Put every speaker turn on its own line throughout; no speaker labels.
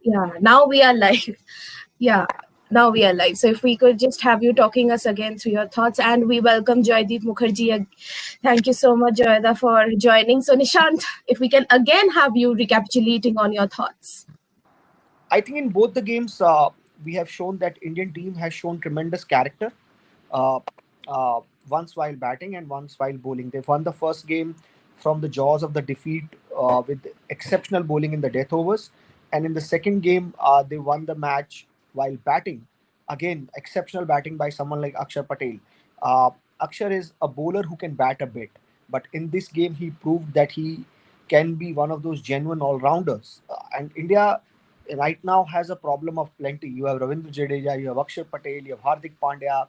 Yeah, now we are live. Yeah, now we are live. So if we could just have you talking us again through your thoughts, and we welcome Joydeep Mukherjee. Thank you so much, Joyda, for joining. So Nishant, if we can again have you recapitulating on your thoughts.
I think in both the games, we have shown that Indian team has shown tremendous character. Uh, Once while batting and once while bowling, they won the first game from the jaws of the defeat with exceptional bowling in the death overs, and in the second game, they won the match while batting. Again, exceptional batting by someone like Akshar Patel. Uh, Akshar is a bowler who can bat a bit, but in this game, he proved that he can be one of those genuine all rounders. And India right now has a problem of plenty. You have Ravindra Jadeja, you have Akshar Patel, you have Hardik Pandya,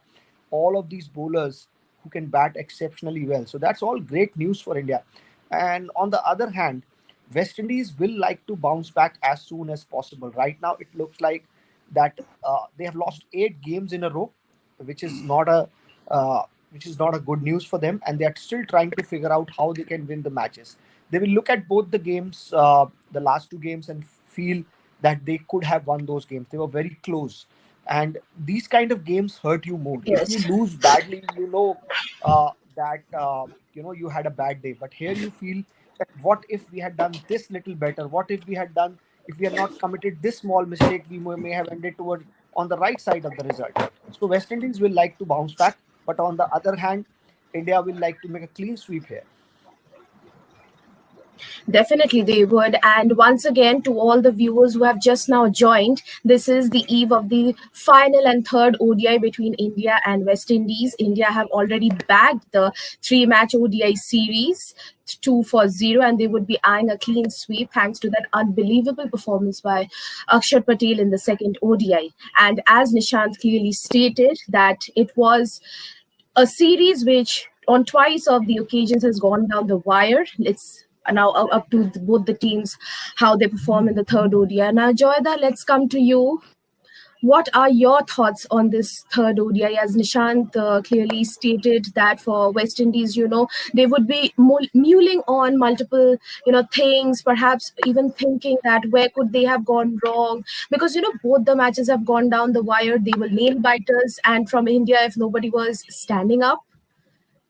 all of these bowlers who can bat exceptionally well. So that's all great news for India. And on the other hand, West Indies will like to bounce back as soon as possible. Right now, it looks like that they have lost 8 games in a row, which is not a uh, good news for them, and they are still trying to figure out how they can win the matches. They will look at both the games, the last 2 games, and feel that they could have won those games. They were very close, and these kind of games hurt you more. If you
Yes.
lose badly, that you had a bad day. But here you feel that what if we had done this little better? What if we had not committed this small mistake? We may have ended toward on the right side of the result. So West Indies will like to bounce back, but on the other hand, India will like to make a clean sweep here.
Definitely, they would. And once again, to all the viewers who have just now joined, this is the eve of the final and third ODI between India and West Indies. India have already bagged the three-match ODI series 2-0, and they would be eyeing a clean sweep thanks to that unbelievable performance by Akshar Patel in the second ODI. And as Nishant clearly stated, that it was a series which on twice of the occasions has gone down the wire. It's now up to both the teams how they perform in the third ODI. Now, Joyda, let's come to you. What are your thoughts on this third ODI? As Nishant clearly stated that for West Indies, they would be mulling on multiple, things, perhaps even thinking that where could they have gone wrong? Because, both the matches have gone down the wire. They were nail biters. And from India, if nobody was standing up,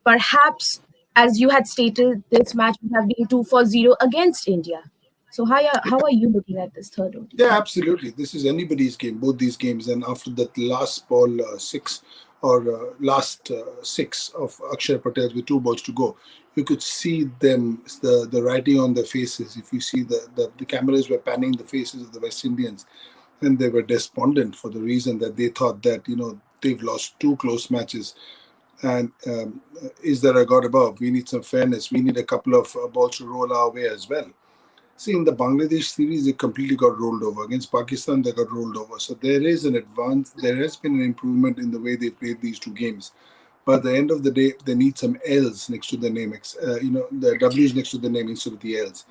perhaps, as you had stated, this match would have been 2-0 against India. So how are you looking at this third ODI?
Yeah, absolutely. This is anybody's game, both these games. And after that last ball, six or last six of Akshay Patel with 2 balls to go, you could see them, the writing on their faces. If you see the cameras were panning the faces of the West Indians, and they were despondent for the reason that they thought that, they've lost 2 close matches. And is there a God above? We need some fairness. We need a couple of balls to roll our way as well. See, in the Bangladesh series, they completely got rolled over. Against Pakistan, they got rolled over. So there is an advance. There has been an improvement in the way they played these 2 games. But at the end of the day, they need some L's next to the name. The W's next to the name instead of the L's.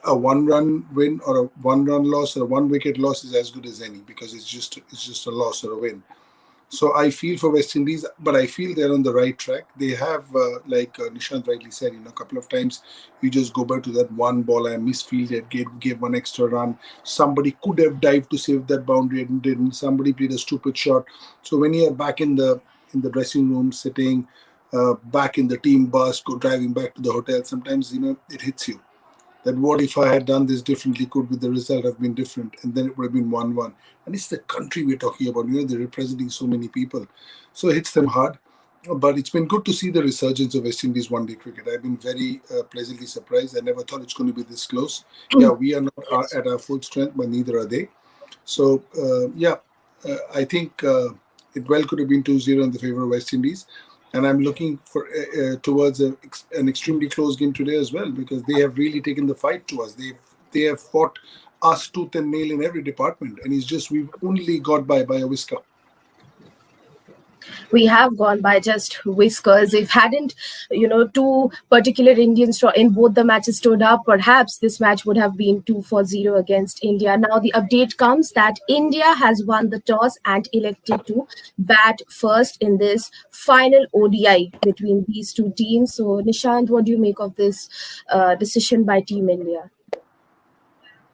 A one-run win or a one-run loss or a one-wicket loss is as good as any, because it's just a loss or a win. So I feel for West Indies, but I feel they're on the right track. They have, like Nishant rightly said, a couple of times you just go back to that one ball and misfielded, gave one extra run. Somebody could have dived to save that boundary and didn't. Somebody played a stupid shot. So when you're back in the dressing room, sitting back in the team bus, driving back to the hotel, sometimes it hits you that what if I had done this differently? Could be the result have been different, and then it would have been 1-1. And it's the country we're talking about. They're representing so many people, so it hits them hard. But it's been good to see the resurgence of West Indies one-day cricket. I've been very pleasantly surprised. I never thought it's going to be this close. Yeah, we are not
Yes.
at our full strength, but neither are they. So I think it well could have been 2-0 in the favor of West Indies. And I'm looking for towards an extremely close game today as well, because they have really taken the fight to us. They have fought us tooth and nail in every department, and it's just we've only got by a whisker.
We have gone by just whiskers. If hadn't, two particular Indians in both the matches stood up, perhaps this match would have been 2-0 against India. Now the update comes that India has won the toss and elected to bat first in this final ODI between these two teams. So Nishant, what do you make of this decision by Team India?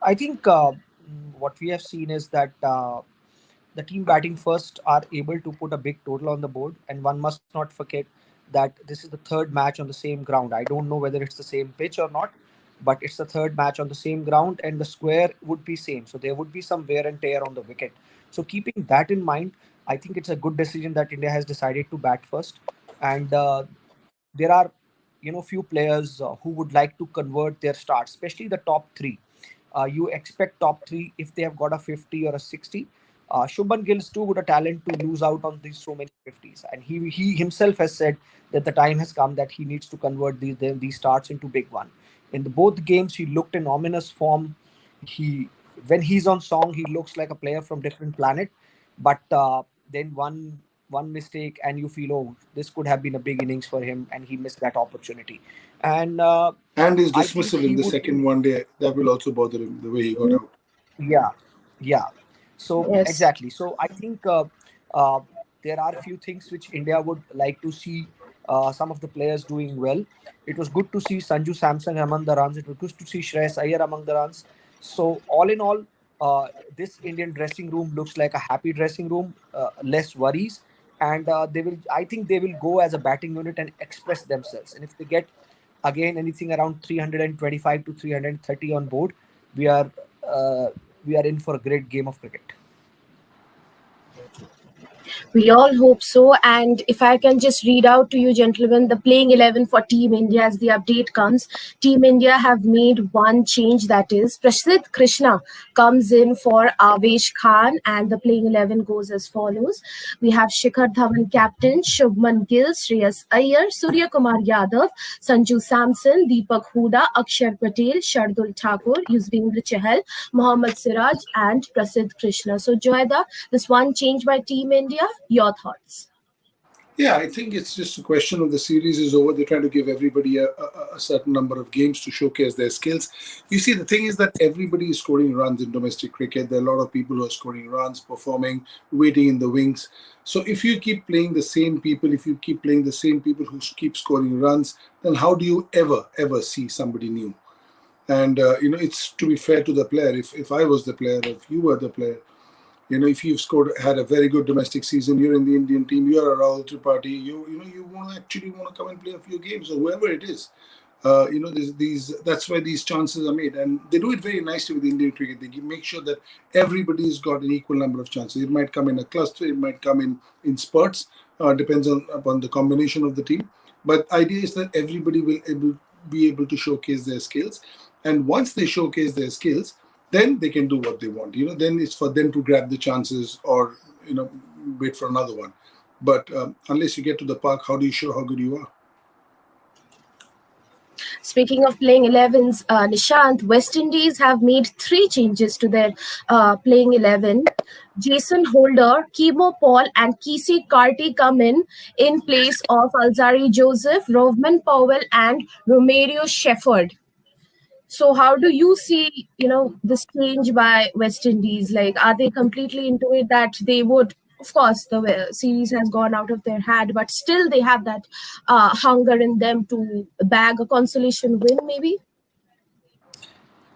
I think what we have seen is that the team batting first are able to put a big total on the board, and one must not forget that this is the third match on the same ground. I don't know whether it's the same pitch or not, but it's the third match on the same ground, and the square would be same, so there would be some wear and tear on the wicket. So keeping that in mind, I think it's a good decision that India has decided to bat first. And there are, few players who would like to convert their starts, especially the top three. You expect top three, if they have got a 50 or a 60. Shubman Gill's too good a talent to lose out on these so many 50s, and he himself has said that the time has come that he needs to convert these starts into big one. In both games, he looked in ominous form. He When he's on song, he looks like a player from different planet. But then one mistake, and you feel, oh, this could have been a big innings for him, and he missed that opportunity. And
And his
I think
dismissal in
he
the
would be.
second one day, that will also bother him, the way he got out.
Yeah, yeah. So
Yes.
exactly. So I think uh, there are a few things which India would like to see some of the players doing well. It was good to see Sanju Samson among the runs. It was good to see Shreyas Iyer among the runs. So all in all, this Indian dressing room looks like a happy dressing room, less worries, and they will. I think they will go as a batting unit and express themselves. And if they get again anything around 325 to 330 on board, we are uh, we are in for a great game of cricket.
We all hope so. And if I can just read out to you, gentlemen, the playing 11 for Team India as the update comes. Team India have made one change, that is, Prasidh Krishna comes in for Avesh Khan, and the playing 11 goes as follows. We have Shikhar Dhawan captain, Shubman Gill, Shreyas Iyer, Surya Kumar Yadav, Sanju Samson, Deepak Huda, Akshar Patel, Shardul Thakur, Yuzvendra Chahal, Mohammad Siraj, and Prasidh Krishna. So, Joeda, this one change by Team India. Your thoughts?
Yeah, I think it's just a question of the series is over. They're trying to give everybody a certain number of games to showcase their skills. You see, the thing is that everybody is scoring runs in domestic cricket. There are a lot of people who are scoring runs, performing, waiting in the wings. So if you keep playing the same people, if you keep playing the same people who keep scoring runs, then how do you ever see somebody new? And it's to be fair to the player. If I was the player, if you were the player, if you've had a very good domestic season, you're in the Indian team, you're a Rahul Tripathi, you want to come and play a few games, or whoever it is. These that's why these chances are made, and they do it very nicely with Indian cricket. They make sure that everybody's got an equal number of chances. It might come in a cluster, it might come in spurts, depends upon the combination of the team. But idea is that everybody will be able to showcase their skills, and once they showcase their skills, then they can do what they want. Then it's for them to grab the chances, or wait for another one. But unless you get to the park, how do you show how good you are?
Speaking of playing 11s, Nishant, West Indies have made three changes to their playing 11. Jason Holder, Kimo Paul, and Kesey Carty come in place of Alzari Joseph, Rovman Powell, and Romero Shefford. So how do you see, this change by West Indies? Like, are they completely into it that they would? Of course, the series has gone out of their hand, but still they have that hunger in them to bag a consolation win, maybe.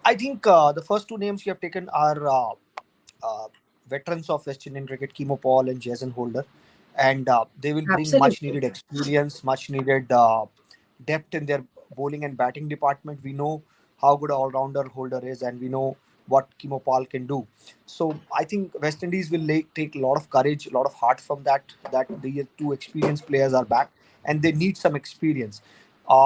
I think the first two names you have taken are uh, veterans of West Indian cricket, Kimo Paul and Jason Holder, and they will bring much
Absolutely.
needed experience, much needed depth in their bowling and batting department. We know how good an all-rounder Holder is, and we know what Kimo Paul can do. So I think West Indies will take a lot of courage, a lot of heart from that the two experienced players are back, and they need some experience.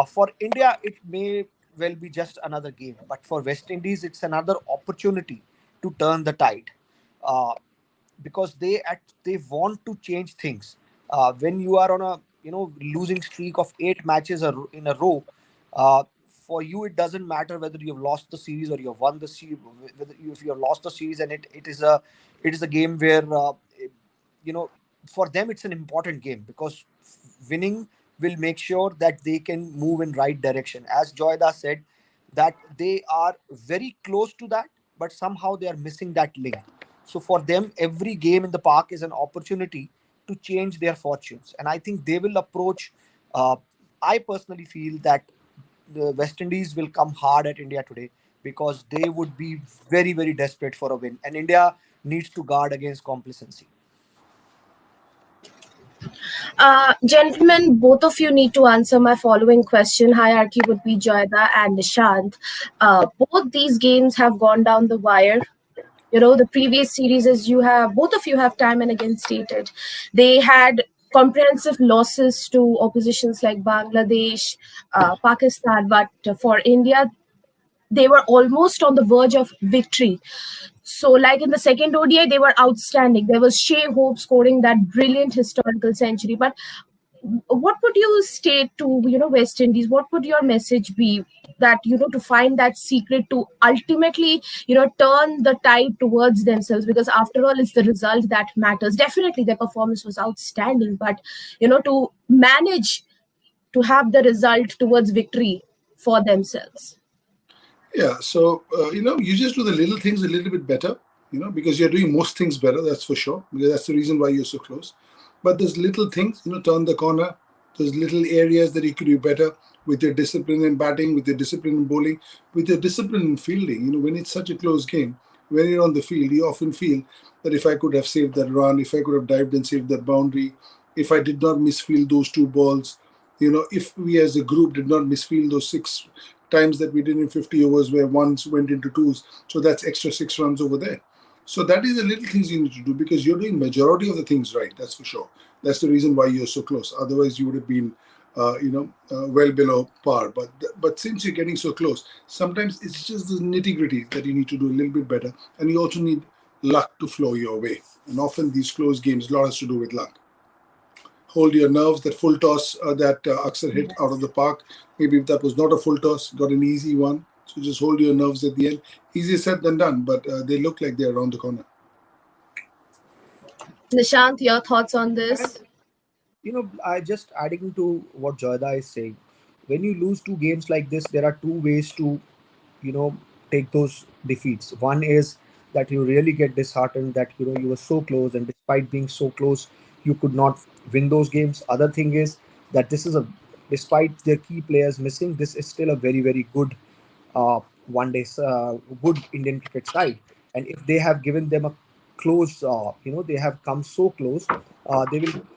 For India, it may well be just another game, but for West Indies, it's another opportunity to turn the tide, uh, because they want to change things. When you are on a losing streak of 8 matches in a row, for you it doesn't matter whether you've lost the series or you've won the series. If you have lost the series, and it is a game where you know for them it's an important game, because winning will make sure that they can move in right direction. As Joyda said, that they are very close to that, but somehow they are missing that link. So for them, every game in the park is an opportunity to change their fortunes, and I think they will approach. I personally feel that the West Indies will come hard at India today. because they would be very, very desperate for a win. And India needs to guard against complacency.
Gentlemen, both of you need to answer my following question. Hierarchy would be Joyda and Nishant. Both these games have gone down the wire. You know, the previous series, as you have, both of you have time and again stated, they had comprehensive losses to oppositions like Bangladesh, Pakistan, but for India, they were almost on the verge of victory. So, like in the second ODI, they were outstanding. There was Shea Hope scoring that brilliant historical century. But what would you state to West Indies? What would your message be that to find that secret to ultimately turn the tide towards themselves? Because after all, it's the result that matters. Definitely, their performance was outstanding, but to manage to have the result towards victory for themselves.
Yeah, so you just do the little things a little bit better, because you're doing most things better. That's for sure. Because that's the reason why you're so close. But there's little things, turn the corner. There's little areas that you could do better with your discipline in batting, with your discipline in bowling, with your discipline in fielding. When it's such a close game, when you're on the field, you often feel that if I could have saved that run, if I could have dived and saved that boundary, if I did not misfield those two balls, if we as a group did not misfield those 6 times that we did in 50 overs where ones went into twos, so that's extra 6 runs over there. So that is the little things you need to do because you're doing majority of the things right. That's for sure. That's the reason why you're so close. Otherwise, you would have been, well below par. But since you're getting so close, sometimes it's just the nitty gritty that you need to do a little bit better, and you also need luck to flow your way. And often these close games, a lot has to do with luck. Hold your nerves. That full toss that Axar hit out of the park. Maybe if that was not a full toss, got an easy one. So just hold your nerves at the end. Easier said than done, but they look like they're around the corner.
Nishant, your thoughts on
And
this?
I just adding to what Joyda is saying. When you lose two games like this, there are two ways to, you know, take those defeats. One is that you really get disheartened that you were so close, and despite being so close, you could not win those games. Other thing is that this is a, despite their key players missing, this is still a very, very good one day good Indian cricket side. And if they have given them a close, they have come so close,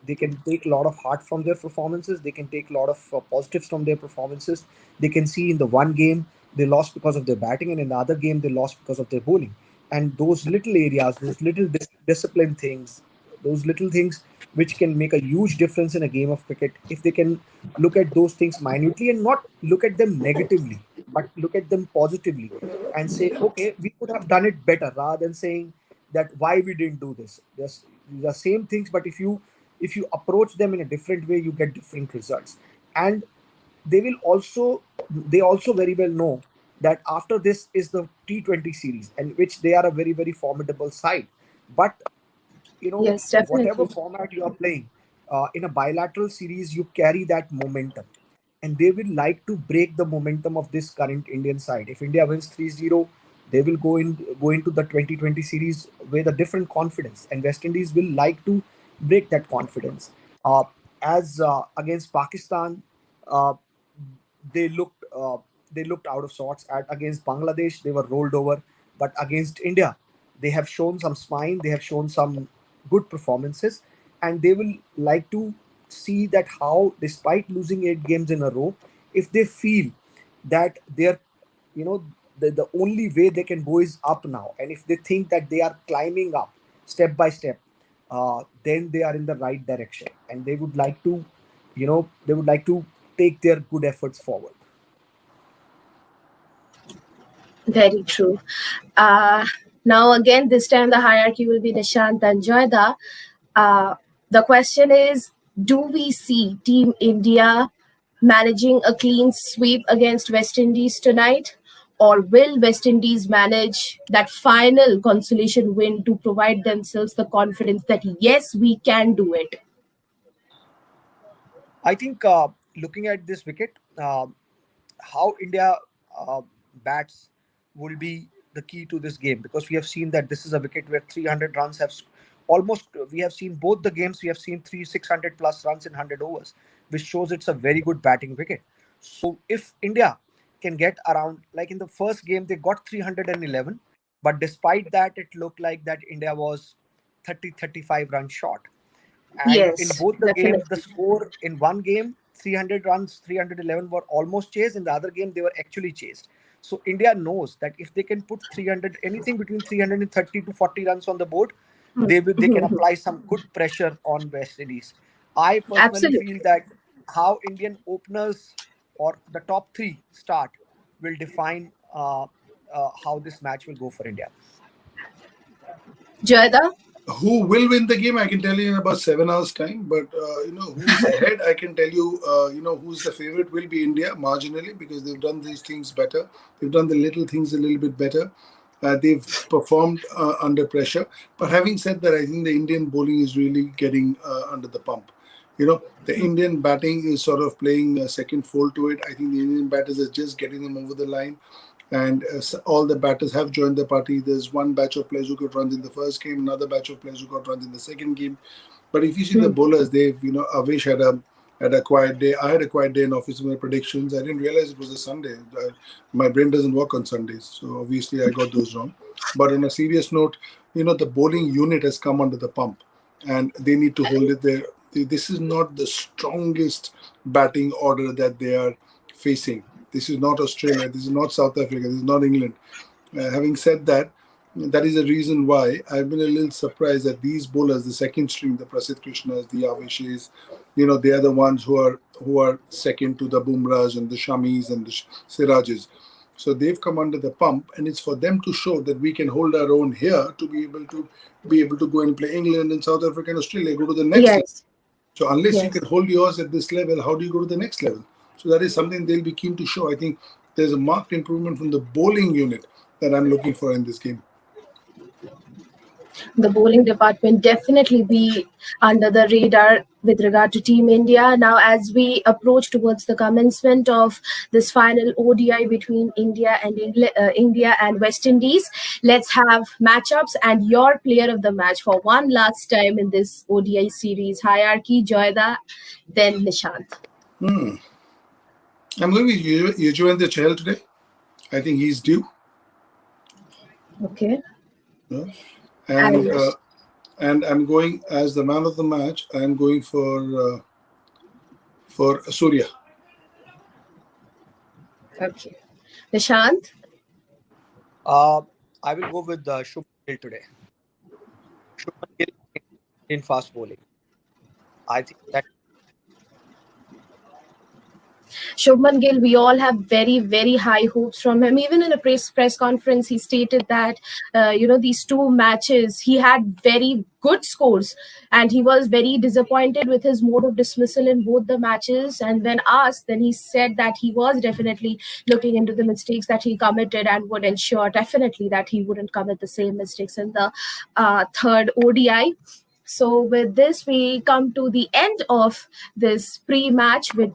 they can take a lot of heart from their performances. They can take a lot of positives from their performances. They can see in the one game they lost because of their batting, and in the other game they lost because of their bowling. And those little areas, those little discipline things, those little things which can make a huge difference in a game of cricket, if they can look at those things minutely and not look at them negatively, but look at them positively and say, okay, we could have done it better, rather than saying that why we didn't do this. There's the same things, but if you approach them in a different way, you get different results. And they also very well know that after this is the T20 series, and which they are a very, very formidable side. But
Yes,
whatever
definitely.
format you are playing, in a bilateral series, you carry that momentum, and they will like to break the momentum of this current Indian side. If India wins 3-0, they will go into the 2020 series with a different confidence, and West Indies will like to break that confidence. As against Pakistan, uh, they looked uh, they looked out of sorts. Against Bangladesh, they were rolled over, but against India, they have shown some spine. They have shown some good performances, and they will like to see that how, despite losing 8 games in a row, if they feel that they're, you know, the only way they can go is up now, and if they think that they are climbing up step by step, then they are in the right direction, and they would like to take their good efforts forward.
Very true. Uh, Now, again, this time the hierarchy will be Nishant and Joyda. Uh, the question is, do we see Team India managing a clean sweep against West Indies tonight? Or will West Indies manage that final consolation win to provide themselves the confidence that, yes, we can do it?
I think looking at this wicket, how India uh, bats will be the key to this game, because we have seen that this is a wicket where 300 runs have almost. We have seen both the games. We have seen 600 plus runs in 100 overs, which shows it's a very good batting wicket. So if India can get around, like in the first game they got 311, but despite that it looked like that India was 30-35 runs short. And in
Yes,
both the games, the
definitely.
score in one game, 300 runs, 311 were almost chased. In the other game, they were actually chased. So India knows that if they can put 300, anything between 330 to 40 runs on the board, they can
Mhm.
apply some good pressure on West Indies. I personally feel
Absolutely.
that how Indian openers or the top three start will define how this match will go for India.
Joyda?
Who will win the game? I can tell you in about 7 hours' time. But who's ahead? I can tell you. Who's the favorite will be India marginally because they've done these things better. They've done the little things a little bit better. They've performed under pressure. But having said that, I think the Indian bowling is really getting under the pump. The Indian batting is sort of playing a second fold to it. I think the Indian batters are just getting them over the line. And all the batters have joined the party. There's one batch of players who got runs in the first game, another batch of players who got runs in the second game. But if you see the
Hmm.
bowlers, Avish had a quiet day. I had a quiet day in office with my predictions. I didn't realize it was a Sunday. My brain doesn't work on Sundays, so obviously I got those wrong. But on a serious note, the bowling unit has come under the pump, and they need to hold it there. This is not the strongest batting order that they are facing. This is not Australia. This is not South Africa. This is not England. Having said that, that is the reason why I've been a little surprised that these bowlers, the second string, the Prasidh Krishnas, the Avishis, they are the ones who are second to the Bumrahs and the Shamis and the Sirajes. So they've come under the pump, and it's for them to show that we can hold our own here to be able to go and play England and South Africa and Australia, go to the next level.
Yes,
So unless you
yes.
can hold yours at this level, how do you go to the next level? So that is something they'll be keen to show. I think there's a marked improvement from the bowling unit that I'm looking for in this game.
The bowling department definitely be under the radar with regard to Team India. Now, as we approach towards the commencement of this final ODI between India and West Indies, let's have matchups and your player of the match for one last time in this ODI series. Hierarchy, Joyda, then Nishant.
Hmm. I'm going with Yuzvendra Chahal today. I think he's due.
Okay.
Yeah.
And
And and I'm going as the man of the match. I'm going for Surya.
okay. Nishant.
Uh, I will go with Shubman Gill today. Shubman Gill in fast bowling. I think that
Shubman Gill, we all have very, very high hopes from him. Even in a press conference, he stated that these two matches he had very good scores, and he was very disappointed with his mode of dismissal in both the matches. And when asked, then he said that he was definitely looking into the mistakes that he committed and would ensure definitely that he wouldn't commit the same mistakes in the third ODI. So with this, we come to the end of this pre-match with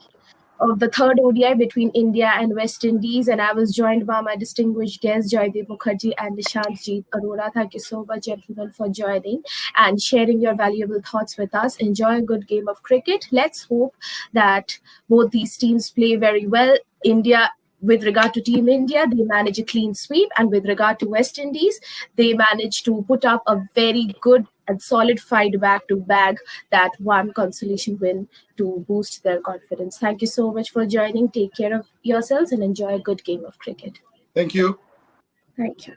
of the third ODI between India and West Indies, and I was joined by my distinguished guests Joydeep Mukherjee and Nishantjeet Arora. Thank you so much, gentlemen, for joining and sharing your valuable thoughts with us. Enjoy a good game of cricket. Let's hope that both these teams play very well. India, with regard to Team India, they manage a clean sweep, and with regard to West Indies, they manage to put up a very good and solid fight back to bag that one consolation win to boost their confidence. Thank you so much for joining. Take care of yourselves and enjoy a good game of cricket.
Thank you.
Thank you.